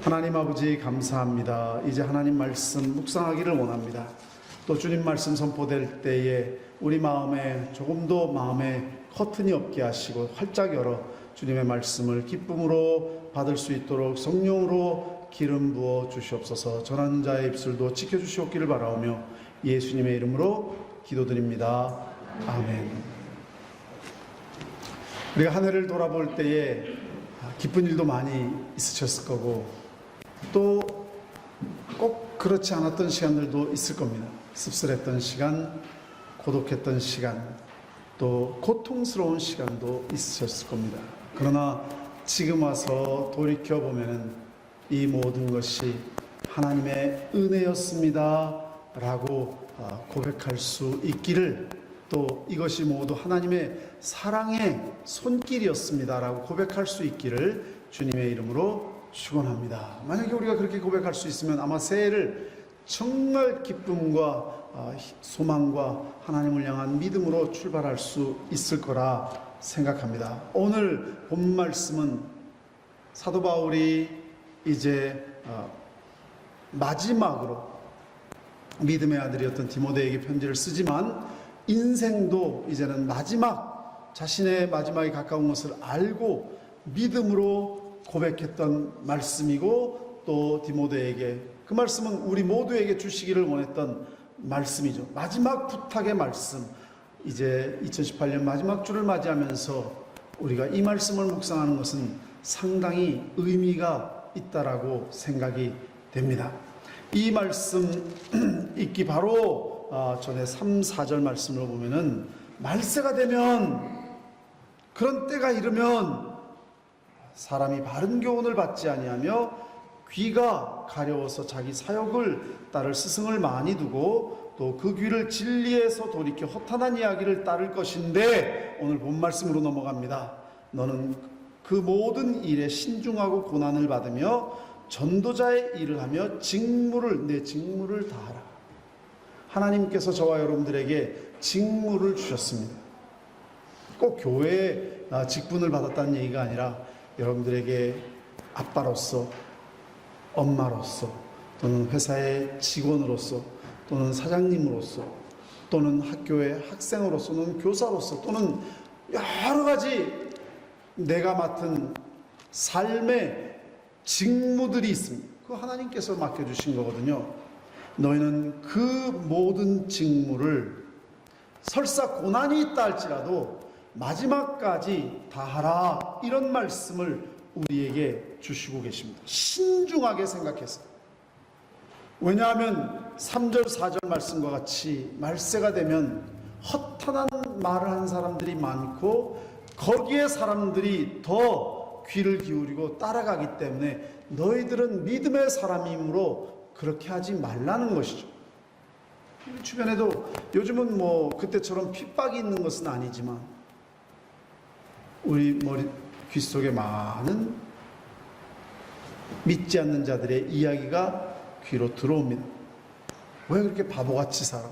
하나님 아버지 감사합니다. 이제 하나님 말씀 묵상하기를 원합니다. 또 주님 말씀 선포될 때에 우리 마음에 조금도 마음에 커튼이 없게 하시고 활짝 열어 주님의 말씀을 기쁨으로 받을 수 있도록 성령으로 기름 부어 주시옵소서. 전하는 자의 입술도 지켜주시옵기를 바라오며 예수님의 이름으로 기도드립니다. 아멘. 우리가 한 해를 돌아볼 때에 기쁜 일도 많이 있으셨을 거고 또 꼭 그렇지 않았던 시간들도 있을 겁니다. 씁쓸했던 시간, 고독했던 시간, 또 고통스러운 시간도 있으셨을 겁니다. 그러나 지금 와서 돌이켜보면 이 모든 것이 하나님의 은혜였습니다 라고 고백할 수 있기를, 또 이것이 모두 하나님의 사랑의 손길이었습니다 라고 고백할 수 있기를 주님의 이름으로 축원합니다. 만약에 우리가 그렇게 고백할 수 있으면 아마 새해를 정말 기쁨과 소망과 하나님을 향한 믿음으로 출발할 수 있을 거라 생각합니다. 오늘 본 말씀은 사도 바울이 이제 마지막으로 믿음의 아들이었던 디모데에게 편지를 쓰지만 인생도 이제는 자신의 마지막에 가까운 것을 알고 믿음으로 고백했던 말씀이고, 또 디모데에게 그 말씀은 우리 모두에게 주시기를 원했던 말씀이죠. 마지막 부탁의 말씀. 이제 2018년 마지막 주를 맞이하면서 우리가 이 말씀을 묵상하는 것은 상당히 의미가 있다라고 생각이 됩니다. 이 말씀 읽기 바로 전에 3, 4절 말씀을 보면은 말세가 되면, 그런 때가 이르면 사람이 바른 교훈을 받지 아니하며 귀가 가려워서 자기 사욕을 따를 스승을 많이 두고 또 그 귀를 진리에서 돌이켜 허탄한 이야기를 따를 것인데, 오늘 본 말씀으로 넘어갑니다. 너는 그 모든 일에 신중하고 고난을 받으며 전도자의 일을 하며 내 직무를 다하라. 하나님께서 저와 여러분들에게 직무를 주셨습니다. 꼭 교회에 직분을 받았다는 얘기가 아니라 여러분들에게 아빠로서, 엄마로서, 또는 회사의 직원으로서, 또는 사장님으로서, 또는 학교의 학생으로서, 또는 교사로서, 또는 여러 가지 내가 맡은 삶의 직무들이 있습니다. 그 하나님께서 맡겨주신 거거든요. 너희는 그 모든 직무를 설사 고난이 있다 할지라도 마지막까지 다하라, 이런 말씀을 우리에게 주시고 계십니다. 신중하게 생각해서. 왜냐하면 3절 4절 말씀과 같이 말세가 되면 허탄한 말을 하는 사람들이 많고 거기에 사람들이 더 귀를 기울이고 따라가기 때문에 너희들은 믿음의 사람이므로 그렇게 하지 말라는 것이죠. 우리 주변에도 요즘은 그때처럼 핍박이 있는 것은 아니지만 우리 귀 속에 많은 믿지 않는 자들의 이야기가 귀로 들어옵니다. 왜 그렇게 바보같이 살아?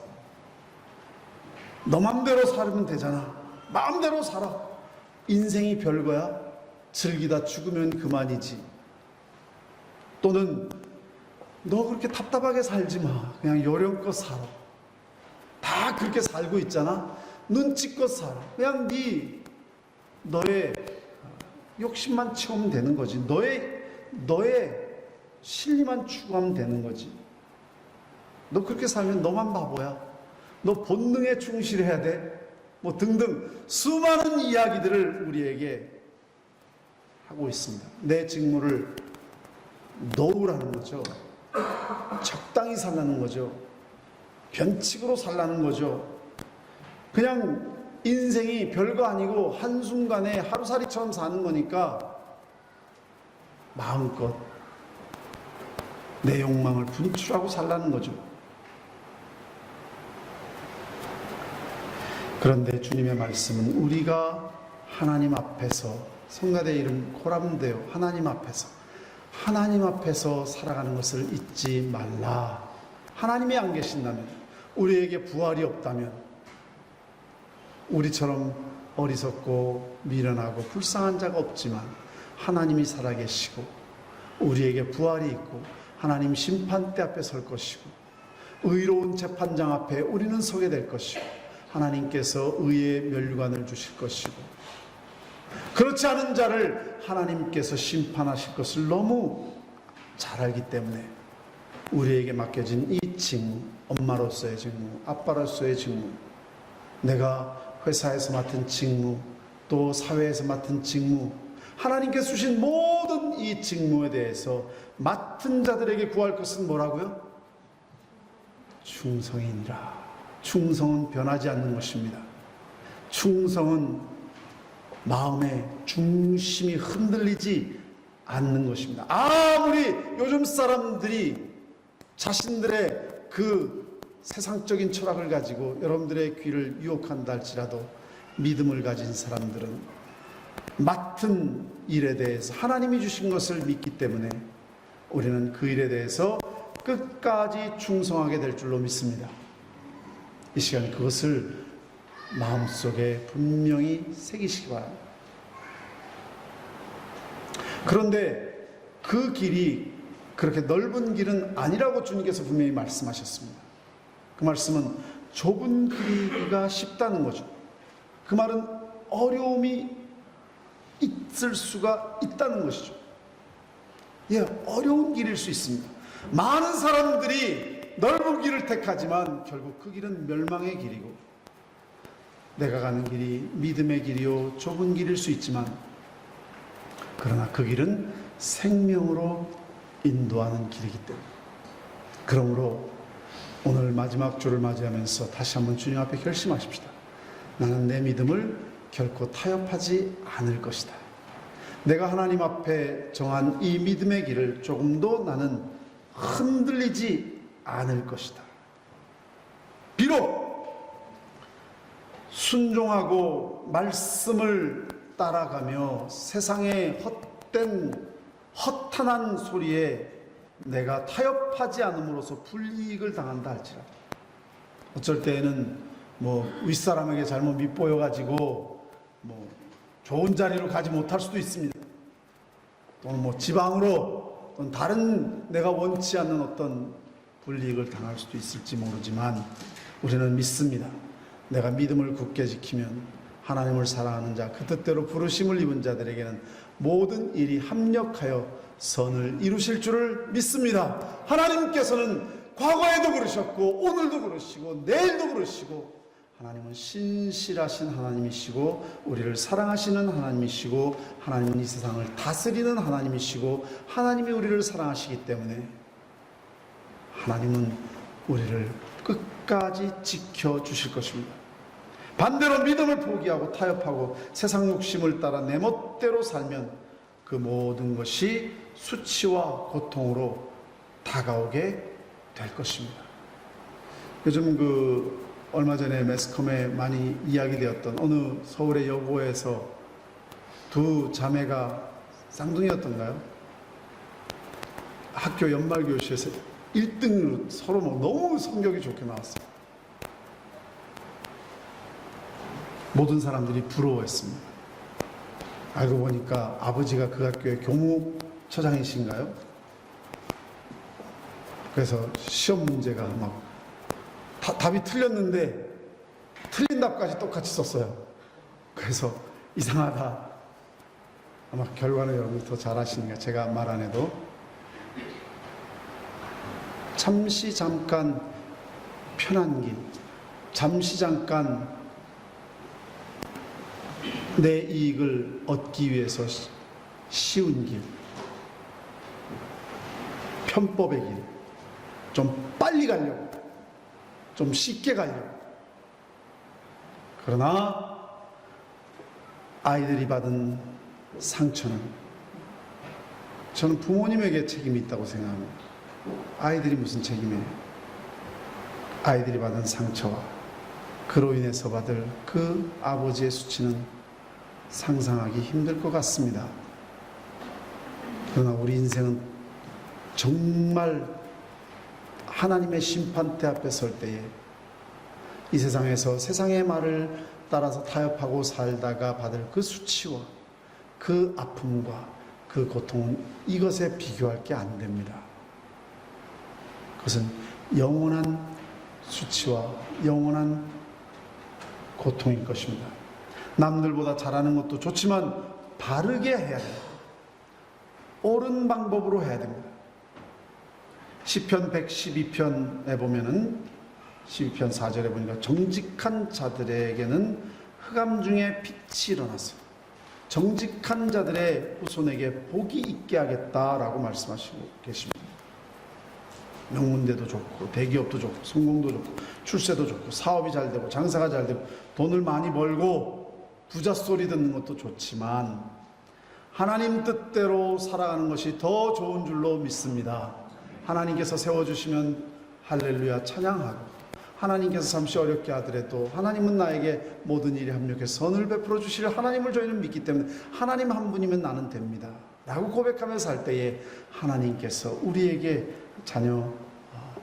너 맘대로 살면 되잖아. 마음대로 살아. 인생이 별거야? 즐기다 죽으면 그만이지. 또는 너 그렇게 답답하게 살지 마. 그냥 요령껏 살아. 다 그렇게 살고 있잖아. 눈치껏 살아. 그냥 너의 욕심만 채우면 되는 거지. 너의 실리만 추구하면 되는 거지. 너 그렇게 살면 너만 바보야. 너 본능에 충실해야 돼. 등등 수많은 이야기들을 우리에게 하고 있습니다. 내 직무를 놓으라는 거죠. 적당히 살라는 거죠. 변칙으로 살라는 거죠. 그냥 인생이 별거 아니고 한순간에 하루살이처럼 사는 거니까 마음껏 내 욕망을 분출하고 살라는 거죠. 그런데 주님의 말씀은 우리가 하나님 앞에서, 성가대 이름 코람데오, 하나님 앞에서 살아가는 것을 잊지 말라. 하나님이 안 계신다면, 우리에게 부활이 없다면, 우리처럼 어리석고 미련하고 불쌍한 자가 없지만 하나님이 살아계시고 우리에게 부활이 있고 하나님 심판대 앞에 설 것이고 의로운 재판장 앞에 우리는 서게 될 것이고 하나님께서 의의 면류관을 주실 것이고 그렇지 않은 자를 하나님께서 심판하실 것을 너무 잘 알기 때문에 우리에게 맡겨진 이 직무, 엄마로서의 직무, 아빠로서의 직무, 내가 회사에서 맡은 직무, 또 사회에서 맡은 직무, 하나님께서 주신 모든 이 직무에 대해서 맡은 자들에게 구할 것은 뭐라고요? 충성이니라. 충성은 변하지 않는 것입니다. 충성은 마음의 중심이 흔들리지 않는 것입니다. 아무리 요즘 사람들이 자신들의 그 세상적인 철학을 가지고 여러분들의 귀를 유혹한다 할지라도 믿음을 가진 사람들은 맡은 일에 대해서 하나님이 주신 것을 믿기 때문에 우리는 그 일에 대해서 끝까지 충성하게 될 줄로 믿습니다. 이 시간 그것을 마음속에 분명히 새기시기 바랍니다. 그런데 그 길이 그렇게 넓은 길은 아니라고 주님께서 분명히 말씀하셨습니다. 그 말씀은 좁은 길이가 쉽다는 거죠. 그 말은 어려움이 있을 수가 있다는 것이죠. 예, 어려운 길일 수 있습니다. 많은 사람들이 넓은 길을 택하지만 결국 그 길은 멸망의 길이고 내가 가는 길이 믿음의 길이요 좁은 길일 수 있지만 그러나 그 길은 생명으로 인도하는 길이기 때문에 그러므로 오늘 마지막 주를 맞이하면서 다시 한번 주님 앞에 결심하십시다. 나는 내 믿음을 결코 타협하지 않을 것이다. 내가 하나님 앞에 정한 이 믿음의 길을 조금도 나는 흔들리지 않을 것이다. 비록 순종하고 말씀을 따라가며 세상의 허탄한 소리에 내가 타협하지 않음으로써 불이익을 당한다 할지라도 어쩔 때에는 윗사람에게 잘못 밉보여가지고 좋은 자리로 가지 못할 수도 있습니다. 또는 지방으로 또는 다른 내가 원치 않는 어떤 불이익을 당할 수도 있을지 모르지만 우리는 믿습니다. 내가 믿음을 굳게 지키면 하나님을 사랑하는 자, 그 뜻대로 부르심을 입은 자들에게는 모든 일이 합력하여 선을 이루실 줄을 믿습니다. 하나님께서는 과거에도 그러셨고 오늘도 그러시고 내일도 그러시고 하나님은 신실하신 하나님이시고 우리를 사랑하시는 하나님이시고 하나님은 이 세상을 다스리는 하나님이시고 하나님이 우리를 사랑하시기 때문에 하나님은 우리를 끝까지 지켜주실 것입니다. 반대로 믿음을 포기하고 타협하고 세상 욕심을 따라 내 멋대로 살면 그 모든 것이 수치와 고통으로 다가오게 될 것입니다. 요즘 얼마 전에 매스컴에 많이 이야기되었던 어느 서울의 여고에서 두 자매가 쌍둥이였던가요? 학교 연말교시에서 1등으로 서로 너무 성격이 좋게 나왔어요. 모든 사람들이 부러워했습니다. 알고 보니까 아버지가 그 학교의 교무처장이신가요? 그래서 시험 문제가 답이 틀렸는데 틀린 답까지 똑같이 썼어요. 그래서 이상하다. 아마 결과는 여러분이 더 잘 아시니까 제가 말 안 해도 잠시 잠깐 편한 길, 잠시 잠깐 내 이익을 얻기 위해서 쉬운 길, 편법의 길, 좀 빨리 가려고, 좀 쉽게 가려고. 그러나 아이들이 받은 상처는 저는 부모님에게 책임이 있다고 생각합니다. 아이들이 무슨 책임이에요? 아이들이 받은 상처와 그로 인해서 받을 그 아버지의 수치는 상상하기 힘들 것 같습니다. 그러나 우리 인생은 정말 하나님의 심판대 앞에 설 때에 이 세상에서 세상의 말을 따라서 타협하고 살다가 받을 그 수치와 그 아픔과 그 고통은 이것에 비교할 게 안 됩니다. 그것은 영원한 수치와 영원한 고통일 것입니다. 남들보다 잘하는 것도 좋지만 바르게 해야 됩니다. 옳은 방법으로 해야 됩니다. 시편 112편에 보면은 12편 4절에 보니까 정직한 자들에게는 흑암 중에 빛이 일어나서 정직한 자들의 후손에게 복이 있게 하겠다라고 말씀하시고 계십니다. 명문대도 좋고 대기업도 좋고 성공도 좋고 출세도 좋고 사업이 잘 되고 장사가 잘 되고 돈을 많이 벌고 부자 소리 듣는 것도 좋지만 하나님 뜻대로 살아가는 것이 더 좋은 줄로 믿습니다. 하나님께서 세워주시면 할렐루야 찬양하고, 하나님께서 잠시 어렵게 하더라도 하나님은 나에게 모든 일에 합력해서 선을 베풀어 주시려 하나님을 저희는 믿기 때문에 하나님 한 분이면 나는 됩니다 라고 고백하면서 살 때에 하나님께서 우리에게 자녀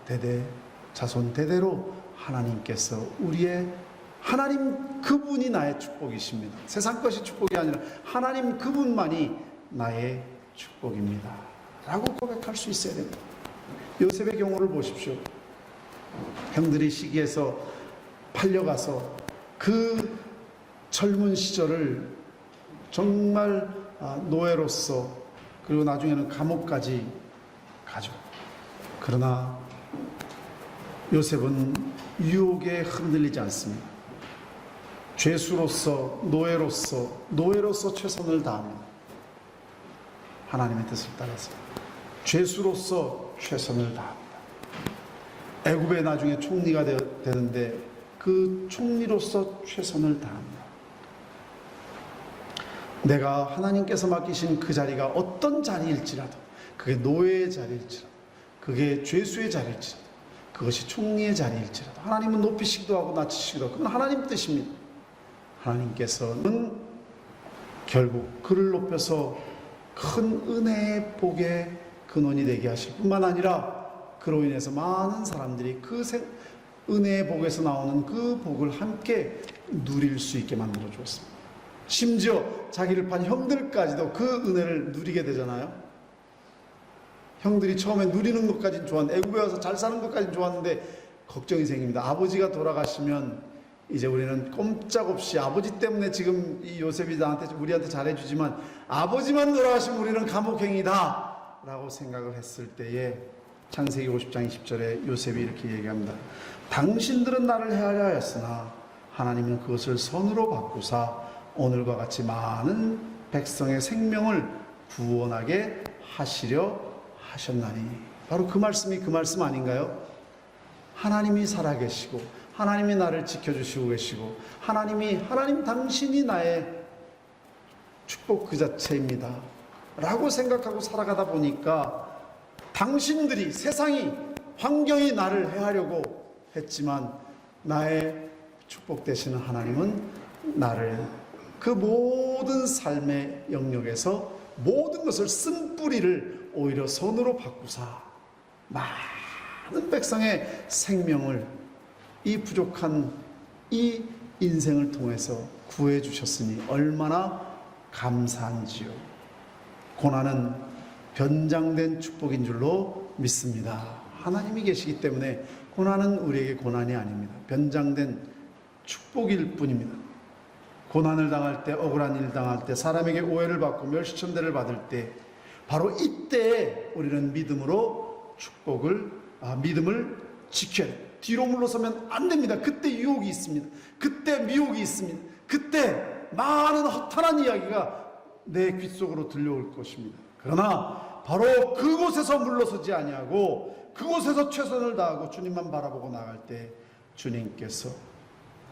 대대 자손 대대로 하나님께서 우리의 하나님 그분이 나의 축복이십니다. 세상 것이 축복이 아니라 하나님 그분만이 나의 축복입니다 라고 고백할 수 있어야 됩니다. 요셉의 경우를 보십시오. 형들이 시기해서 팔려가서 그 젊은 시절을 정말 노예로서, 그리고 나중에는 감옥까지 가죠. 그러나 요셉은 유혹에 흔들리지 않습니다. 죄수로서 노예로서 최선을 다합니다. 하나님의 뜻을 따라서 죄수로서 최선을 다합니다. 애굽의 나중에 총리가 되는데 그 총리로서 최선을 다합니다. 내가 하나님께서 맡기신 그 자리가 어떤 자리일지라도, 그게 노예의 자리일지라도, 그게 죄수의 자리일지라도, 그것이 총리의 자리일지라도 하나님은 높이시기도 하고 낮추시기도 하고, 그건 하나님 뜻입니다. 하나님께서는 결국 그를 높여서 큰 은혜의 복의 근원이 되게 하실 뿐만 아니라 그로 인해서 많은 사람들이 그 은혜의 복에서 나오는 그 복을 함께 누릴 수 있게 만들어 주었습니다. 심지어 자기를 판 형들까지도 그 은혜를 누리게 되잖아요. 형들이 처음에 누리는 것까지는 좋았는데, 애굽에 와서 잘 사는 것까지는 좋았는데 걱정이 생깁니다. 아버지가 돌아가시면 이제 우리는 꼼짝없이, 아버지 때문에 지금 이 요셉이 우리한테 잘해주지만 아버지만 돌아가시면 우리는 감옥행이다 라고 생각을 했을 때에 창세기 50장 20절에 요셉이 이렇게 얘기합니다. 당신들은 나를 해하려 하였으나 하나님은 그것을 선으로 바꾸사 오늘과 같이 많은 백성의 생명을 구원하게 하시려 하셨나니. 바로 그 말씀이 그 말씀 아닌가요? 하나님이 살아계시고 하나님이 나를 지켜주시고 계시고 하나님 당신이 나의 축복 그 자체입니다 라고 생각하고 살아가다 보니까 당신들이, 세상이, 환경이 나를 해하려고 했지만 나의 축복 되시는 하나님은 나를 그 모든 삶의 영역에서 모든 것을 쓴 뿌리를 오히려 선으로 바꾸사 많은 백성의 생명을 이 부족한 이 인생을 통해서 구해 주셨으니 얼마나 감사한지요. 고난은 변장된 축복인 줄로 믿습니다. 하나님이 계시기 때문에 고난은 우리에게 고난이 아닙니다. 변장된 축복일 뿐입니다. 고난을 당할 때, 억울한 일을 당할 때, 사람에게 오해를 받고 멸시천대를 받을 때, 바로 이때에 우리는 믿음으로 믿음을 지켜야 돼요. 뒤로 물러서면 안 됩니다. 그때 유혹이 있습니다. 그때 미혹이 있습니다. 그때 많은 허탄한 이야기가 내 귓속으로 들려올 것입니다. 그러나 바로 그곳에서 물러서지 아니하고 그곳에서 최선을 다하고 주님만 바라보고 나갈 때 주님께서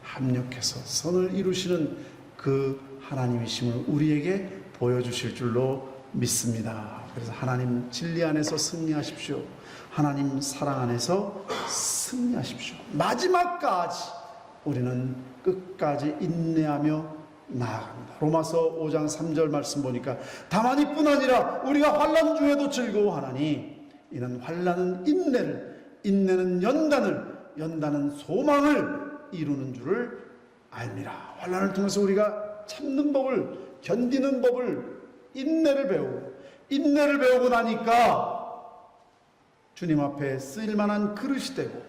합력해서 선을 이루시는 그 하나님이심을 우리에게 보여주실 줄로 믿습니다. 그래서 하나님 진리 안에서 승리하십시오. 하나님 사랑 안에서 승리하십시오. 마지막까지 우리는 끝까지 인내하며 나아갑니다. 로마서 5장 3절 말씀 보니까 다만 이뿐 아니라 우리가 환난 중에도 즐거워하나니 이는 환난은 인내는 연단은 소망을 이루는 줄을 알미라. 환난을 통해서 우리가 참는 법을, 견디는 법을, 인내를 배우고 인내를 배우고 나니까 주님 앞에 쓰일만한 그릇이 되고,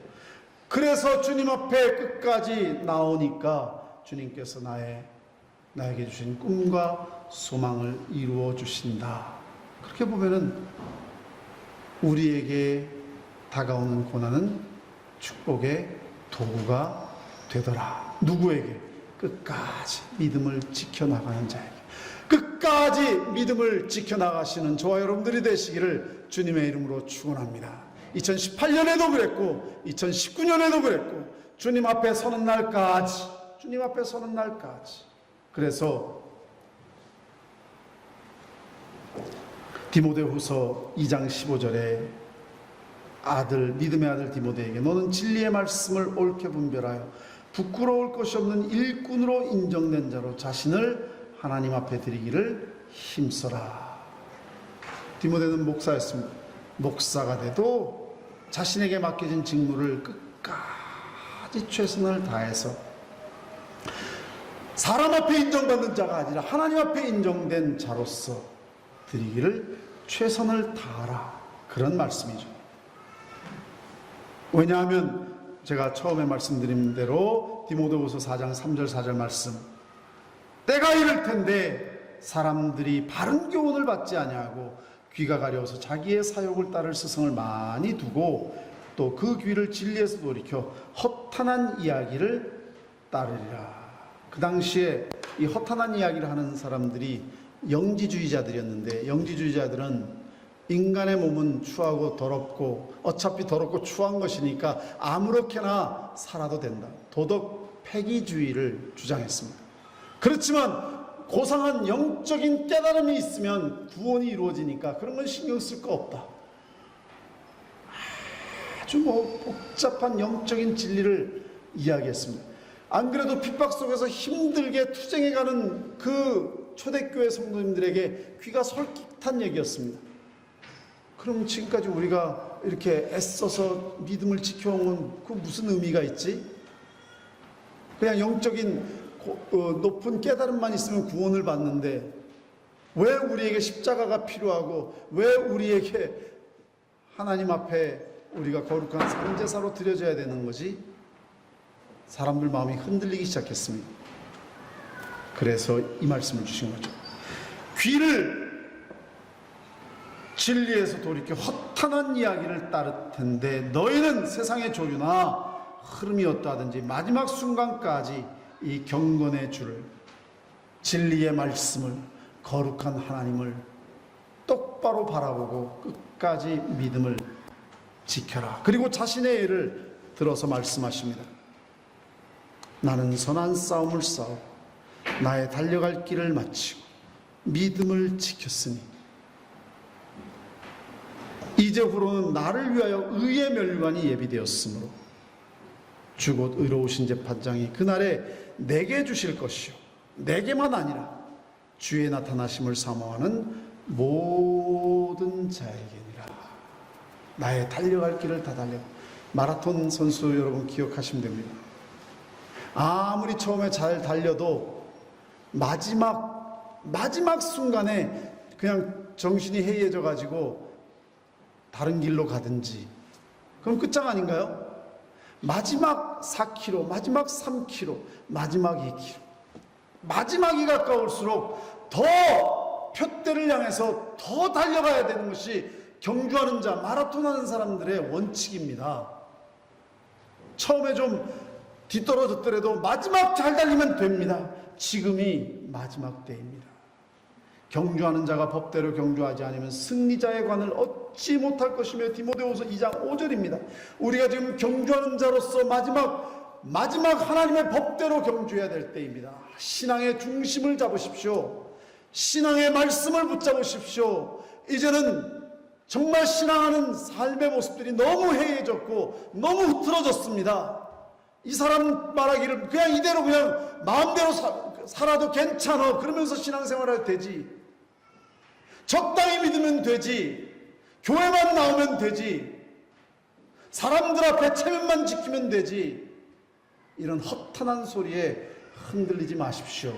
그래서 주님 앞에 끝까지 나오니까 주님께서 나에게 주신 꿈과 소망을 이루어 주신다. 그렇게 보면은 우리에게 다가오는 고난은 축복의 도구가 되더라. 누구에게? 끝까지 믿음을 지켜나가는 자에게. 끝까지 믿음을 지켜나가시는 저와 여러분들이 되시기를 주님의 이름으로 축원합니다. 2018년에도 그랬고 2019년에도 그랬고 주님 앞에 서는 날까지, 주님 앞에 서는 날까지. 그래서 디모데후서 2장 15절에 믿음의 아들 디모데에게 너는 진리의 말씀을 옳게 분별하여 부끄러울 것이 없는 일꾼으로 인정된 자로 자신을 하나님 앞에 드리기를 힘써라. 디모데는 목사였습니다. 목사가 돼도 자신에게 맡겨진 직무를 끝까지 최선을 다해서 사람 앞에 인정받는 자가 아니라 하나님 앞에 인정된 자로서 드리기를 최선을 다하라. 그런 말씀이죠. 왜냐하면 제가 처음에 말씀드린 대로 디모데후서 4장 3절 4절 말씀, 때가 이를 텐데 사람들이 바른 교훈을 받지 아니하고 귀가 가려워서 자기의 사욕을 따를 스승을 많이 두고 또 그 귀를 진리에서 돌이켜 허탄한 이야기를 따르리라. 그 당시에 이 허탄한 이야기를 하는 사람들이 영지주의자들이었는데, 영지주의자들은 인간의 몸은 추하고 더럽고 어차피 더럽고 추한 것이니까 아무렇게나 살아도 된다. 도덕 폐기주의를 주장했습니다. 그렇지만 고상한 영적인 깨달음이 있으면 구원이 이루어지니까 그런 건 신경 쓸 거 없다. 아주 복잡한 영적인 진리를 이야기했습니다. 안 그래도 핍박 속에서 힘들게 투쟁해가는 그 초대교회 성도님들에게 귀가 솔깃한 얘기였습니다. 그럼 지금까지 우리가 이렇게 애써서 믿음을 지켜온 그 무슨 의미가 있지? 그냥 영적인 높은 깨달음만 있으면 구원을 받는데 왜 우리에게 십자가가 필요하고 왜 우리에게 하나님 앞에 우리가 거룩한 상제사로 드려져야 되는 거지? 사람들 마음이 흔들리기 시작했습니다. 그래서 이 말씀을 주신 거죠. 귀를 진리에서 돌이켜 허탄한 이야기를 따를 텐데 너희는 세상의 조류나 흐름이 어떠하든지 마지막 순간까지 이 경건의 줄을, 진리의 말씀을, 거룩한 하나님을 똑바로 바라보고 끝까지 믿음을 지켜라. 그리고 자신의 예를 들어서 말씀하십니다. 나는 선한 싸움을 싸우고 나의 달려갈 길을 마치고 믿음을 지켰으니 이제후로는 나를 위하여 의의 멸관이 예비되었으므로 주 곧 의로우신 재판장이 그날에 내게 주실 것이요 내게만 아니라 주의 나타나심을 사모하는 모든 자에게니라. 나의 달려갈 길을 다 달려. 마라톤 선수 여러분 기억하시면 됩니다. 아무리 처음에 잘 달려도 마지막 순간에 그냥 정신이 해이해져 가지고 다른 길로 가든지 그럼 끝장 아닌가요? 마지막 4km, 마지막 3km, 마지막 2km, 마지막이 가까울수록 더 표대를 향해서 더 달려가야 되는 것이 경주하는 자, 마라톤 하는 사람들의 원칙입니다. 처음에 좀 뒤떨어졌더라도 마지막 잘 달리면 됩니다. 지금이 마지막 때입니다. 경주하는 자가 법대로 경주하지 않으면 승리자의 관을 얻지 못할 것이며 디모데후서 2장 5절입니다. 우리가 지금 경주하는 자로서 마지막 하나님의 법대로 경주해야 될 때입니다. 신앙의 중심을 잡으십시오. 신앙의 말씀을 붙잡으십시오. 이제는 정말 신앙하는 삶의 모습들이 너무 해이해졌고 너무 흐트러졌습니다. 이 사람 말하기를 그냥 이대로 그냥 마음대로 살아도 괜찮아 그러면서 신앙생활 해도 되지, 적당히 믿으면 되지, 교회만 나오면 되지, 사람들 앞에 체면만 지키면 되지, 이런 허탄한 소리에 흔들리지 마십시오.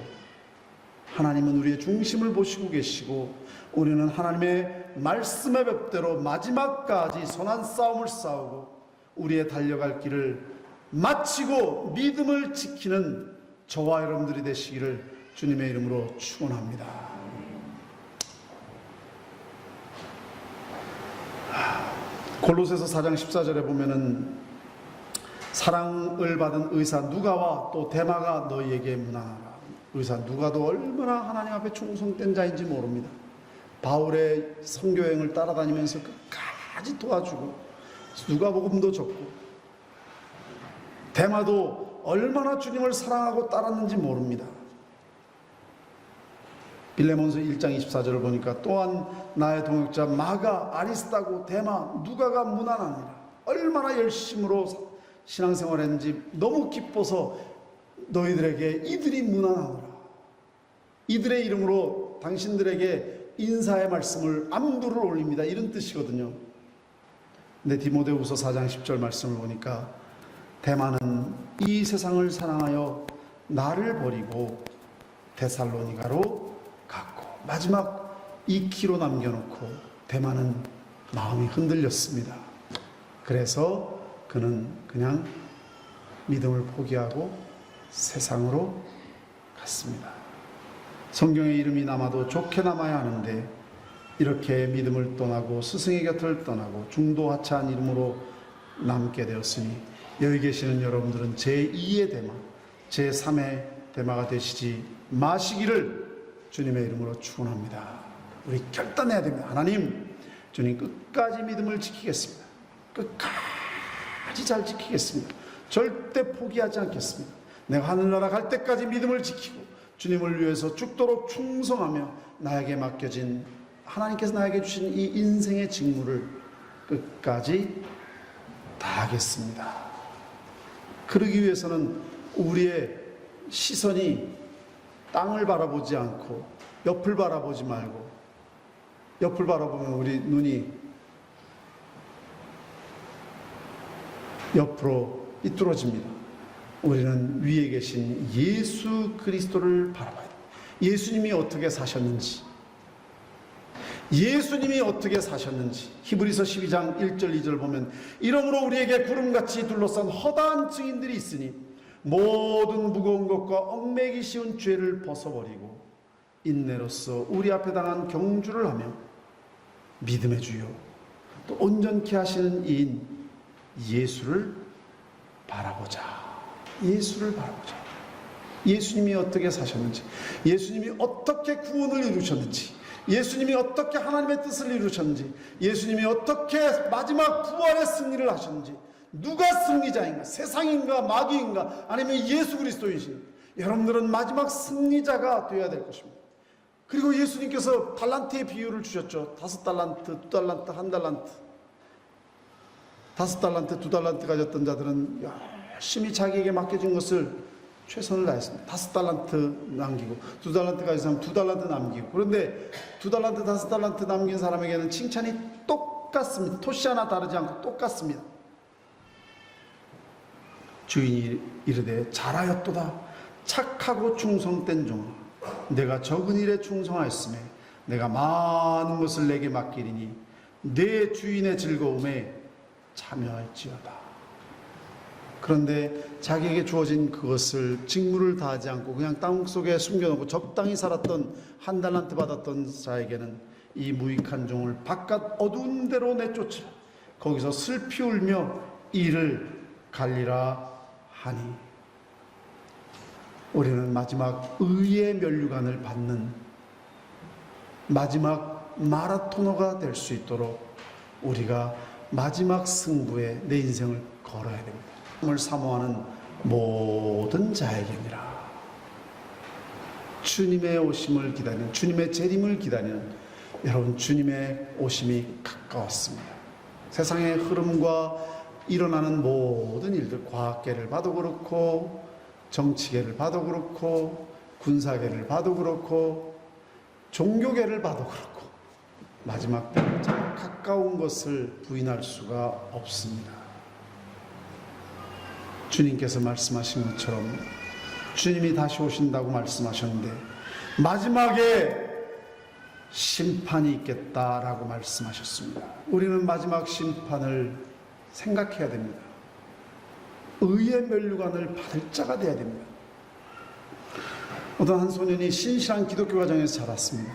하나님은 우리의 중심을 보시고 계시고 우리는 하나님의 말씀의 법대로 마지막까지 선한 싸움을 싸우고 우리의 달려갈 길을 마치고 믿음을 지키는 저와 여러분들이 되시기를 주님의 이름으로 축원합니다. 골로새서 4장 14절에 보면은 사랑을 받은 의사 누가와 또 데마가 너희에게 문안하라. 의사 누가도 얼마나 하나님 앞에 충성된 자인지 모릅니다. 바울의 선교여행을 따라다니면서 끝까지 도와주고 누가복음도 적고, 데마도 얼마나 주님을 사랑하고 따랐는지 모릅니다. 빌레몬서 1장 24절을 보니까 또한 나의 동역자 마가, 아리스타고, 데마, 누가가 문안하니라. 얼마나 열심으로 신앙생활을 했는지 너무 기뻐서 너희들에게 이들이 문안하노라. 이들의 이름으로 당신들에게 인사의 말씀을 안부를 올립니다. 이런 뜻이거든요. 근데 디모데후서 4장 10절 말씀을 보니까 데마는 이 세상을 사랑하여 나를 버리고 데살로니가로 갔고, 마지막 2km 남겨놓고 데마는 마음이 흔들렸습니다. 그래서 그는 그냥 믿음을 포기하고 세상으로 갔습니다. 성경에 이름이 남아도 좋게 남아야 하는데 이렇게 믿음을 떠나고 스승의 곁을 떠나고 중도하차한 이름으로 남게 되었으니 여기 계시는 여러분들은 제2의 데마, 제3의 데마가 되시지 마시기를 주님의 이름으로 축원합니다. 우리 결단해야 됩니다. 하나님, 주님 끝까지 믿음을 지키겠습니다. 끝까지 잘 지키겠습니다. 절대 포기하지 않겠습니다. 내가 하늘나라 갈 때까지 믿음을 지키고 주님을 위해서 죽도록 충성하며 나에게 맡겨진, 하나님께서 나에게 주신 이 인생의 직무를 끝까지 다하겠습니다. 그러기 위해서는 우리의 시선이 땅을 바라보지 않고 옆을 바라보지 말고, 옆을 바라보면 우리 눈이 옆으로 삐뚤어집니다. 우리는 위에 계신 예수 그리스도를 바라봐야 됩니다. 예수님이 어떻게 사셨는지, 예수님이 어떻게 사셨는지 히브리서 12장 1절 2절 보면, 이러므로 우리에게 구름같이 둘러싼 허다한 증인들이 있으니 모든 무거운 것과 얽매기 쉬운 죄를 벗어버리고 인내로써 우리 앞에 당한 경주를 하며 믿음의 주요 또 온전케 하시는 이인 예수를 바라보자. 예수를 바라보자. 예수님이 어떻게 사셨는지, 예수님이 어떻게 구원을 이루셨는지, 예수님이 어떻게 하나님의 뜻을 이루셨는지, 예수님이 어떻게 마지막 부활의 승리를 하셨는지, 누가 승리자인가, 세상인가 마귀인가 아니면 예수 그리스도이신, 여러분들은 마지막 승리자가 되어야 될 것입니다. 그리고 예수님께서 달란트의 비유를 주셨죠. 5달란트, 2달란트, 1달란트. 5달란트, 2달란트 가졌던 자들은 열심히 자기에게 맡겨진 것을 최선을 다했습니다. 5달란트 남기고, 2달란트 가진 사람 2달란트 남기고. 그런데 2달란트, 5달란트 남긴 사람에게는 칭찬이 똑같습니다. 토시 하나 다르지 않고 똑같습니다. 주인이 이르되 잘하였도다 착하고 충성된 종아, 내가 적은 일에 충성하였으며 내가 많은 것을 내게 맡기리니 내 주인의 즐거움에 참여할지어다. 그런데 자기에게 주어진 그것을 직무를 다하지 않고 그냥 땅속에 숨겨놓고 적당히 살았던 1달란트 받았던 자에게는 이 무익한 종을 바깥 어두운 데로 내쫓으라. 거기서 슬피 울며 이를 갈리라 하니. 우리는 마지막 의의 면류관을 받는 마지막 마라토너가 될 수 있도록 우리가 마지막 승부에 내 인생을 걸어야 됩니다. 을 사모하는 모든 자에게니라. 주님의 오심을 기다리는, 주님의 재림을 기다리는 여러분, 주님의 오심이 가까웠습니다. 세상의 흐름과 일어나는 모든 일들, 과학계를 봐도 그렇고 정치계를 봐도 그렇고 군사계를 봐도 그렇고 종교계를 봐도 그렇고 마지막 때가 가장 가까운 것을 부인할 수가 없습니다. 주님께서 말씀하신 것처럼 주님이 다시 오신다고 말씀하셨는데 마지막에 심판이 있겠다라고 말씀하셨습니다. 우리는 마지막 심판을 생각해야 됩니다. 의의 면류관을 받을 자가 되어야 됩니다. 어떤 한 소년이 신실한 기독교 가정에서 자랐습니다.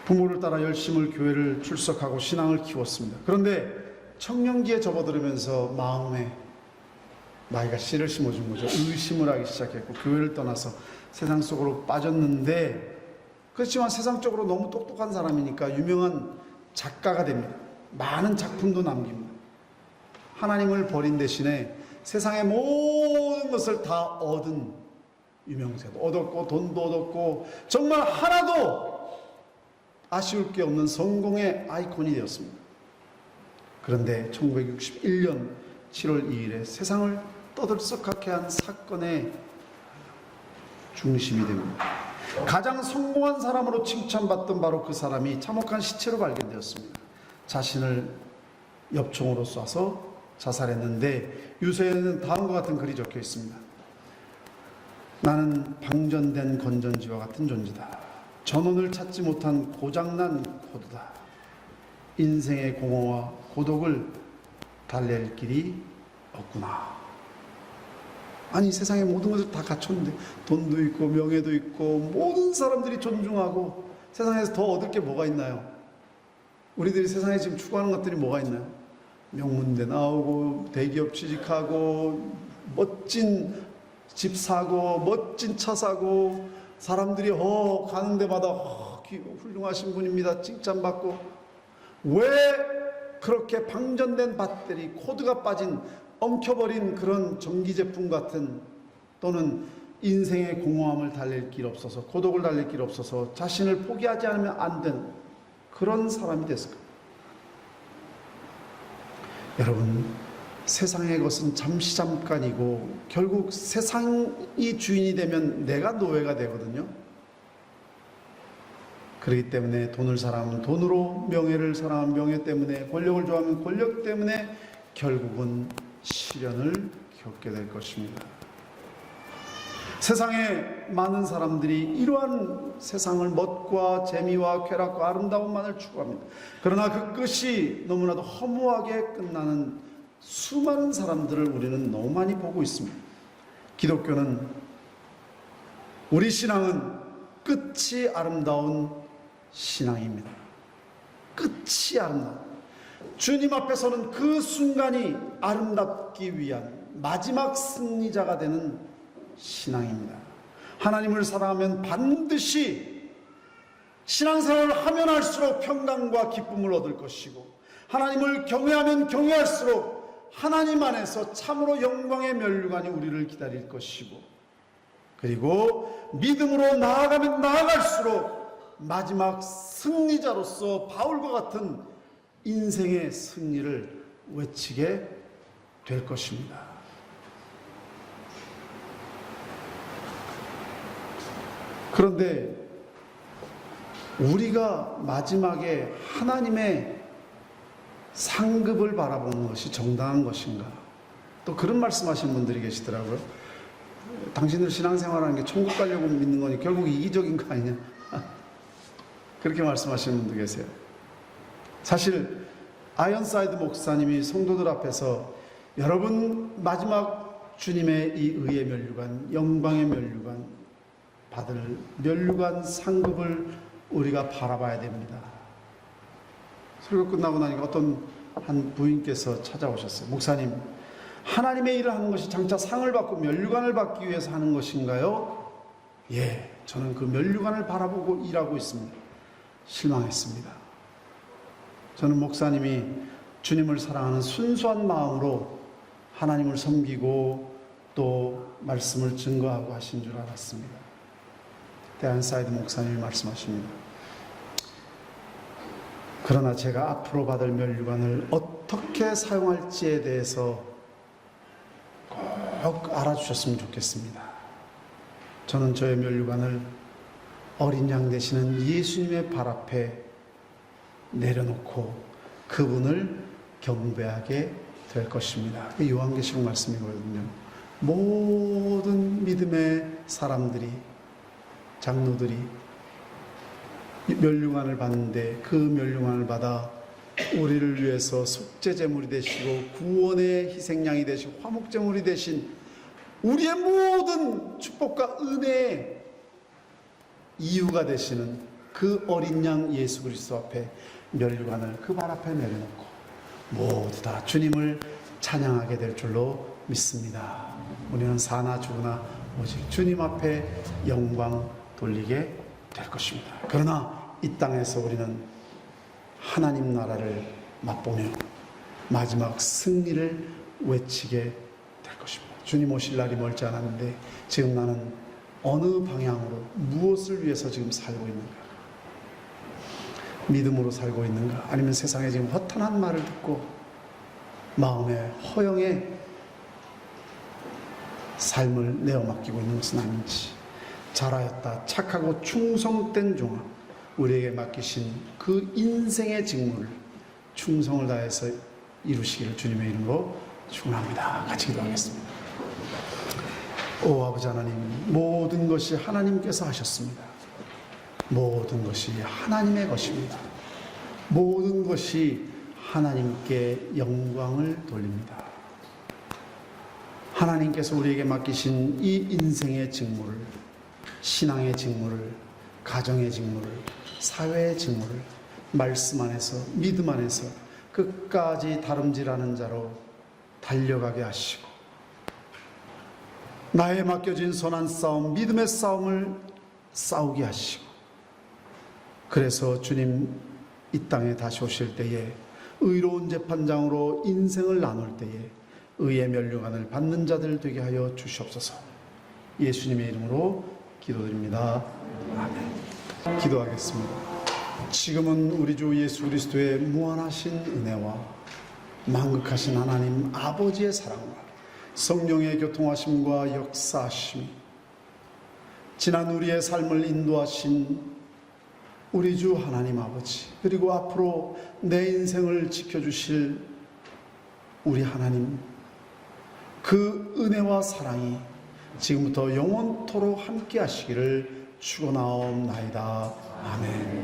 부모를 따라 열심히 교회를 출석하고 신앙을 키웠습니다. 그런데 청년기에 접어들면서 마음에 나이가 씨를 심어준 거죠. 의심을 하기 시작했고 교회를 떠나서 세상 속으로 빠졌는데, 그렇지만 세상적으로 너무 똑똑한 사람이니까 유명한 작가가 됩니다. 많은 작품도 남깁니다. 하나님을 버린 대신에 세상의 모든 것을 다 얻은 유명세도 얻었고 돈도 얻었고 정말 하나도 아쉬울 게 없는 성공의 아이콘이 되었습니다. 그런데 1961년 7월 2일에 세상을 떠들썩하게 한 사건의 중심이 됩니다. 가장 성공한 사람으로 칭찬받던 바로 그 사람이 참혹한 시체로 발견되었습니다. 자신을 엽총으로 쏴서 자살했는데 유서에는 다음과 같은 글이 적혀 있습니다. 나는 방전된 건전지와 같은 존재다. 전원을 찾지 못한 고장난 코드다. 인생의 공허와 고독을 달랠 길이 없구나. 아니, 세상의 모든 것을 다 갖췄는데 돈도 있고 명예도 있고 모든 사람들이 존중하고 세상에서 더 얻을 게 뭐가 있나요? 우리들이 세상에 지금 추구하는 것들이 뭐가 있나요? 명문대 나오고 대기업 취직하고 멋진 집 사고 멋진 차 사고 사람들이 가는 데마다 훌륭하신 분입니다 칭찬받고, 왜 그렇게 방전된 배터리 코드가 빠진 엉켜버린 그런 전기제품 같은, 또는 인생의 공허함을 달랠 길 없어서 고독을 달랠 길 없어서 자신을 포기하지 않으면 안 되는 그런 사람이 됐을까? 여러분, 세상의 것은 잠시 잠깐이고 결국 세상이 주인이 되면 내가 노예가 되거든요. 그렇기 때문에 돈을 사랑하면 돈으로, 명예를 사랑하면 명예 때문에, 권력을 좋아하면 권력 때문에 결국은 시련을 겪게 될 것입니다. 세상에 많은 사람들이 이러한 세상을 멋과 재미와 쾌락과 아름다움만을 추구합니다. 그러나 그 끝이 너무나도 허무하게 끝나는 수많은 사람들을 우리는 너무 많이 보고 있습니다. 기독교는, 우리 신앙은 끝이 아름다운 신앙입니다. 끝이 아름다운, 주님 앞에서는 그 순간이 아름답기 위한 마지막 승리자가 되는 신앙입니다. 하나님을 사랑하면 반드시 신앙생활을 하면 할수록 평강과 기쁨을 얻을 것이고, 하나님을 경외하면 경외할수록 하나님 안에서 참으로 영광의 면류관이 우리를 기다릴 것이고, 그리고 믿음으로 나아가면 나아갈수록 마지막 승리자로서 바울과 같은 인생의 승리를 외치게 될 것입니다. 그런데 우리가 마지막에 하나님의 상급을 바라보는 것이 정당한 것인가? 또 그런 말씀하시는 분들이 계시더라고요. 당신들 신앙생활하는 게 천국 가려고 믿는 거니 결국 이기적인 거 아니냐? 그렇게 말씀하시는 분도 계세요. 사실 아이언사이드 목사님이 성도들 앞에서 여러분 마지막 주님의 이 의의 면류관, 영광의 면류관 받을 면류관 상급을 우리가 바라봐야 됩니다. 설교 끝나고 나니까 어떤 한 부인께서 찾아오셨어요. 목사님, 하나님의 일을 하는 것이 장차 상을 받고 면류관을 받기 위해서 하는 것인가요? 예, 저는 그 면류관을 바라보고 일하고 있습니다. 실망했습니다. 저는 목사님이 주님을 사랑하는 순수한 마음으로 하나님을 섬기고 또 말씀을 증거하고 하신 줄 알았습니다. 아이언사이드 목사님이 말씀하십니다. 그러나 제가 앞으로 받을 면류관을 어떻게 사용할지에 대해서 꼭 알아주셨으면 좋겠습니다. 저는 저의 면류관을 어린 양 되시는 예수님의 발 앞에 내려놓고 그분을 경배하게 될 것입니다. 요한계시록 말씀이거든요. 모든 믿음의 사람들이 장로들이 멸류관을 받는데 그 멸류관을 받아 우리를 위해서 속죄제물이 되시고 구원의 희생양이 되시고 화목제물이 되신 우리의 모든 축복과 은혜의 이유가 되시는 그 어린 양 예수 그리스도 앞에 멸류관을 그 발 앞에 내려놓고 모두 다 주님을 찬양하게 될 줄로 믿습니다. 우리는 사나 죽으나 오직 주님 앞에 영광 돌리게 될 것입니다. 그러나 이 땅에서 우리는 하나님 나라를 맛보며 마지막 승리를 외치게 될 것입니다. 주님 오실 날이 멀지 않았는데 지금 나는 어느 방향으로 무엇을 위해서 지금 살고 있는가? 믿음으로 살고 있는가? 아니면 세상에 지금 허탄한 말을 듣고 마음의 허영에 삶을 내어 맡기고 있는 것은 아닌지, 잘하였다 착하고 충성된 종아, 우리에게 맡기신 그 인생의 직무를 충성을 다해서 이루시기를 주님의 이름으로 축원합니다. 같이 기도하겠습니다. 오 아버지 하나님, 모든 것이 하나님께서 하셨습니다. 모든 것이 하나님의 것입니다. 모든 것이 하나님께 영광을 돌립니다. 하나님께서 우리에게 맡기신 이 인생의 직무를, 신앙의 직무를, 가정의 직무를, 사회의 직무를 말씀 안에서, 믿음 안에서 끝까지 다름질하는 자로 달려가게 하시고, 나에 맡겨진 선한 싸움, 믿음의 싸움을 싸우게 하시고, 그래서 주님 이 땅에 다시 오실 때에 의로운 재판장으로 인생을 나눌 때에 의의 멸류관을 받는 자들 되게 하여 주시옵소서. 예수님의 이름으로 기도드립니다. 아멘. 기도하겠습니다. 지금은 우리 주 예수 그리스도의 무한하신 은혜와 만극하신 하나님 아버지의 사랑과 성령의 교통하심과 역사하심이 지난 우리의 삶을 인도하신 우리 주 하나님 아버지, 그리고 앞으로 내 인생을 지켜주실 우리 하나님, 그 은혜와 사랑이 지금부터 영원토록 함께 하시기를 축원하옵나이다. 아멘.